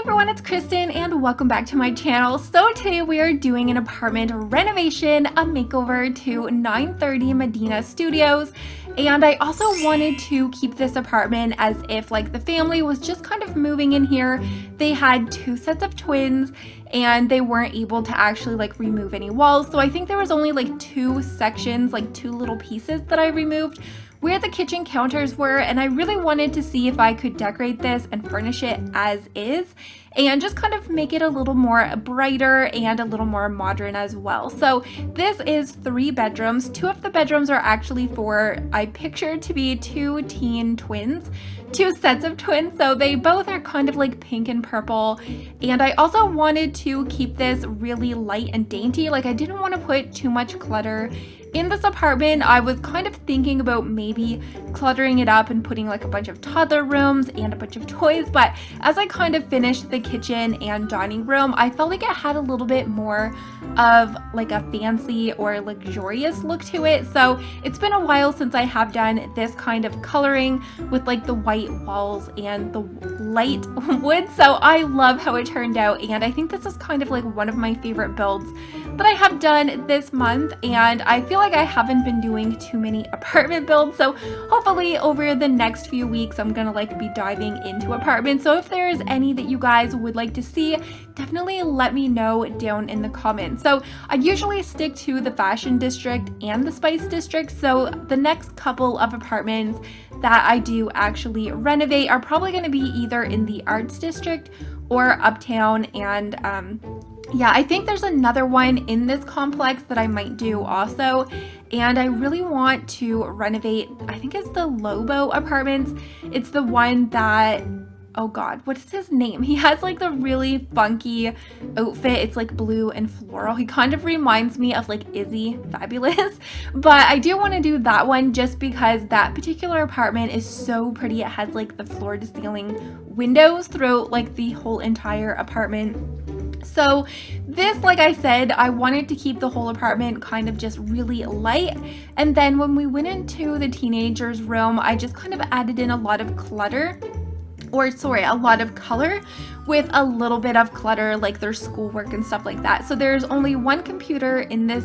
everyone, it's Kristen and welcome back to my channel. So today we are doing an apartment renovation, a makeover to 930 Medina Studios. And I also wanted to keep this apartment as if like the family was just kind of moving in here. They had two sets of twins and they weren't able to actually like remove any walls. So I think there was only like two sections, like two little pieces that I removed where the kitchen counters were, and I really wanted to see if I could decorate this and furnish it as is and just kind of make it a little more brighter and a little more modern as well. So this is 3 bedrooms. 2 of the bedrooms are actually for, I pictured to be 2 teen twins, 2 sets of twins, so they both are kind of like pink and purple. And I also wanted to keep this really light and dainty. Like I didn't want to put too much clutter in this apartment. I was kind of thinking about maybe cluttering it up and putting like a bunch of toddler rooms and a bunch of toys, but as I kind of finished the kitchen and dining room, I felt like it had a little bit more of like a fancy or luxurious look to it. So it's been a while since I have done this kind of coloring with like the white walls and the light wood, so I love how it turned out, and I think this is kind of like one of my favorite builds that I have done this month. And I feel like I haven't been doing too many apartment builds, so hopefully over the next few weeks I'm gonna like be diving into apartments. So if there's any that you guys would like to see, definitely let me know down in the comments. So I usually stick to the fashion district and the spice district, so the next couple of apartments that I do actually renovate are probably going to be either in the arts district or uptown. And yeah, I think there's another one in this complex that I might do also, and I really want to renovate, I think it's the Lobo Apartments. It's the one that, oh god, what is his name? He has like the really funky outfit. It's like blue and floral. He kind of reminds me of like Izzy Fabulous, but I do want to do that one just because that particular apartment is so pretty. It has like the floor to ceiling windows throughout like the whole entire apartment. So this, like I said, I wanted to keep the whole apartment kind of just really light. And then when we went into the teenagers' room, I just kind of added in a lot of clutter, or sorry, a lot of color with a little bit of clutter, like their schoolwork and stuff like that. So there's only one computer in this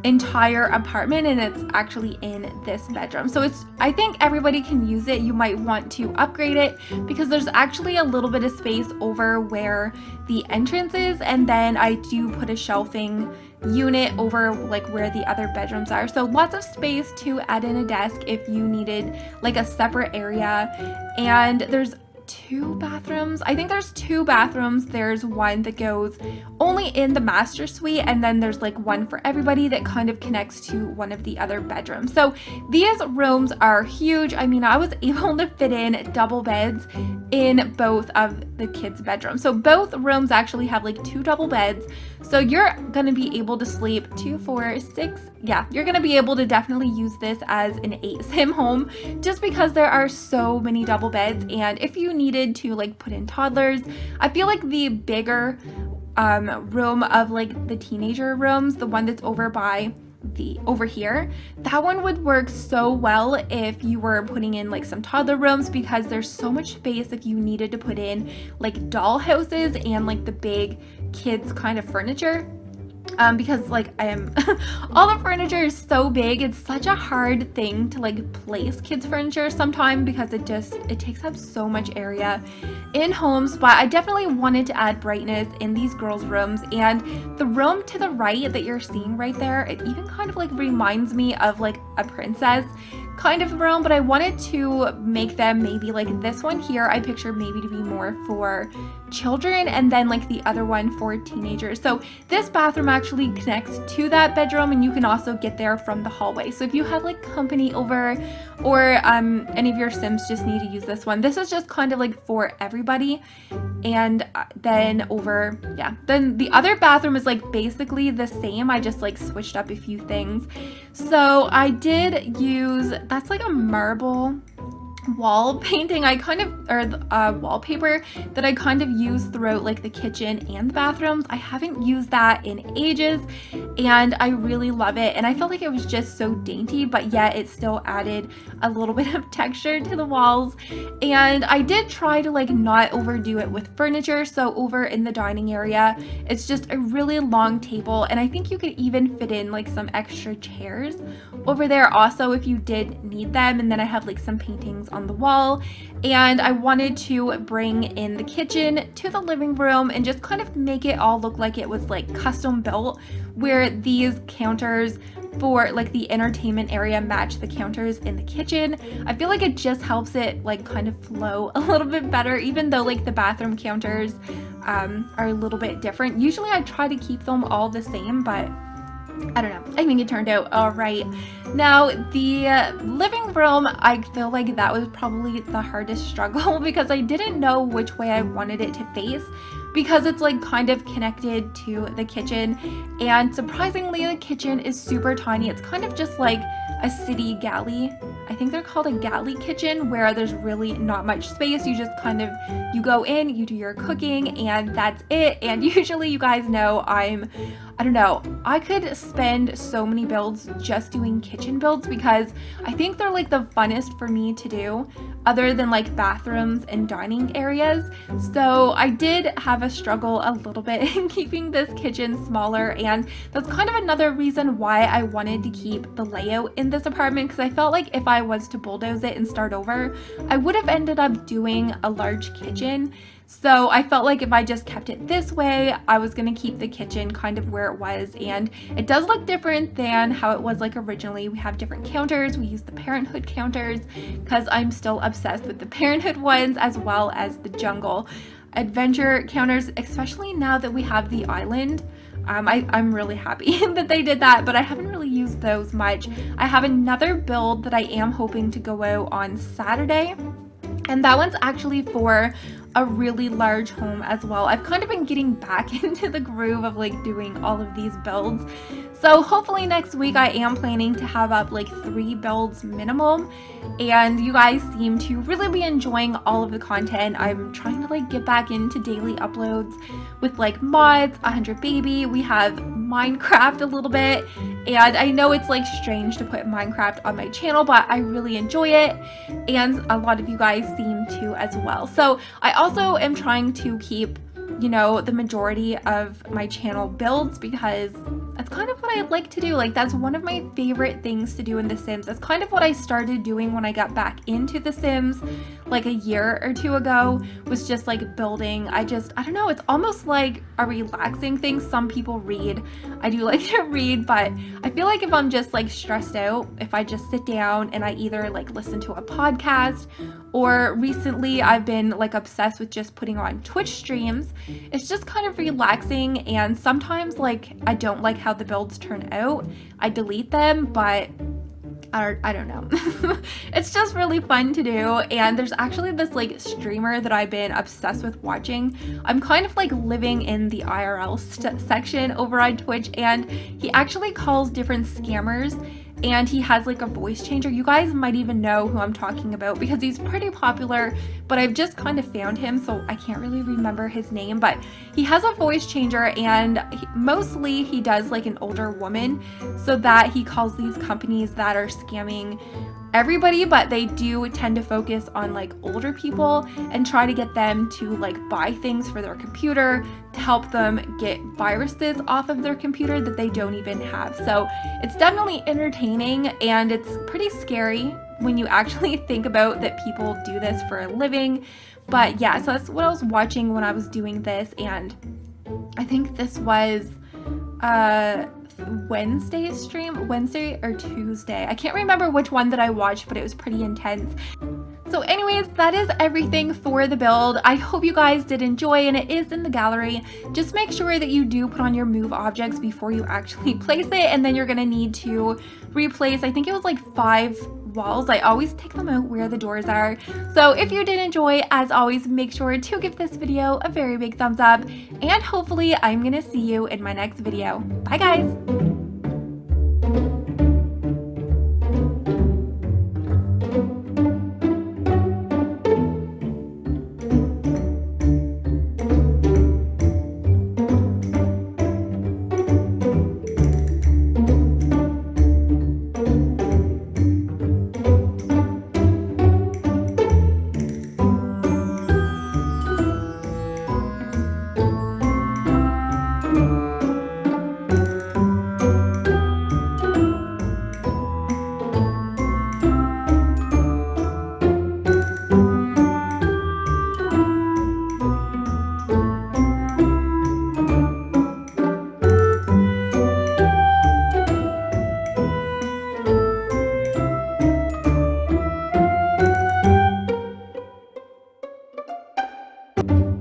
entire apartment, and it's actually in this bedroom. So it's, I think everybody can use it. You might want to upgrade it because there's actually a little bit of space over where the entrance is, and then I do put a shelving unit over like where the other bedrooms are. So lots of space to add in a desk if you needed like a separate area. And there's 2 bathrooms. I think there's 2 bathrooms. There's one that goes only in the master suite, and then there's like one for everybody that kind of connects to one of the other bedrooms. So these rooms are huge. I mean, I was able to fit in double beds in both of the kids' bedrooms. So both rooms actually have like 2 double beds. So you're gonna be able to sleep 2, 4, 6. Yeah, you're gonna be able to definitely use this as an 8-sim home just because there are so many double beds. And if you needed to like put in toddlers, I feel like the bigger room of like the teenager rooms, the one that's over here, that one would work so well if you were putting in like some toddler rooms, because there's so much space if you needed to put in like doll houses and like the big kids kind of furniture. Because like all the furniture is so big, it's such a hard thing to like place kids furniture sometimes because it takes up so much area in homes. But I definitely wanted to add brightness in these girls' rooms, and the room to the right that you're seeing right there, it even kind of like reminds me of like a princess kind of room, but I wanted to make them maybe like this one here I pictured maybe to be more for children, and then like the other one for teenagers. So this bathroom actually connects to that bedroom, and you can also get there from the hallway. So if you have like company over, or any of your Sims just need to use this one, this is just kind of like for everybody. And then then the other bathroom is like basically the same. I just like switched up a few things. So I did use, that's like a marble wall painting wallpaper that I kind of use throughout like the kitchen and the bathrooms. I haven't used that in ages and I really love it, and I felt like it was just so dainty, but yet it still added a little bit of texture to the walls. And I did try to like not overdo it with furniture, so over in the dining area it's just a really long table, and I think you could even fit in like some extra chairs over there also if you did need them. And then I have like some paintings on the wall, and I wanted to bring in the kitchen to the living room and just kind of make it all look like it was like custom built, where these counters for like the entertainment area match the counters in the kitchen. I feel like it just helps it like kind of flow a little bit better, even though like the bathroom counters are a little bit different. Usually I try to keep them all the same, but I don't know, I think it turned out all right. Now the living room, I feel like that was probably the hardest struggle because I didn't know which way I wanted it to face, because it's like kind of connected to the kitchen, and surprisingly the kitchen is super tiny. It's kind of just like a city galley. I think they're called a galley kitchen, where there's really not much space. You just kind of, you go in, you do your cooking, and that's it. And usually you guys know I don't know, I could spend so many builds just doing kitchen builds because I think they're like the funnest for me to do, other than like bathrooms and dining areas. So I did have a struggle a little bit in keeping this kitchen smaller, and that's kind of another reason why I wanted to keep the layout in this apartment, because I felt like if I was to bulldoze it and start over, I would have ended up doing a large kitchen. So I felt like if I just kept it this way, I was going to keep the kitchen kind of where it was, and it does look different than how it was like originally. We have different counters. We use the Parenthood counters because I'm still obsessed with the Parenthood ones, as well as the Jungle Adventure counters, especially now that we have the island. I'm really happy that they did that, but I haven't really used those much. I have another build that I am hoping to go out on Saturday, and that one's actually for a really large home as well. I've kind of been getting back into the groove of like doing all of these builds. So hopefully next week I am planning to have up like 3 builds minimum, and you guys seem to really be enjoying all of the content. I'm trying to like get back into daily uploads with like mods, 100 baby, we have Minecraft a little bit, and I know it's like strange to put Minecraft on my channel, but I really enjoy it, and a lot of you guys seem to as well. So I also am trying to keep, you know, the majority of my channel builds, because that's kind of what I like to do. Like, that's one of my favorite things to do in The Sims. That's kind of what I started doing when I got back into The Sims like a year or 2 ago, was just like building. I don't know, it's almost like a relaxing thing. Some people read. I do like to read, but I feel like if I'm just like stressed out, if I just sit down and I either like listen to a podcast, or recently I've been like obsessed with just putting on Twitch streams. It's just kind of relaxing, and sometimes like I don't like how the builds turn out. I delete them, but I don't know. It's just really fun to do. And there's actually this like streamer that I've been obsessed with watching. I'm kind of like living in the IRL section over on Twitch, and he actually calls different scammers, and he has like a voice changer. You guys might even know who I'm talking about because he's pretty popular, but I've just kind of found him, so I can't really remember his name. But he has a voice changer, and mostly he does like an older woman, so that he calls these companies that are scamming everybody, but they do tend to focus on like older people and try to get them to like buy things for their computer to help them get viruses off of their computer that they don't even have. So it's definitely entertaining, and it's pretty scary when you actually think about that people do this for a living. But yeah, so that's what I was watching when I was doing this, and I think this was Wednesday's stream, Wednesday or Tuesday. I can't remember which one that I watched, but it was pretty intense. So anyways, that is everything for the build. I hope you guys did enjoy, and it is in the gallery. Just make sure that you do put on your move objects before you actually place it, and then you're gonna need to replace, I think it was like 5 walls. I always take them out where the doors are. So if you did enjoy, as always, make sure to give this video a very big thumbs up, and hopefully I'm gonna see you in my next video. Bye guys! you.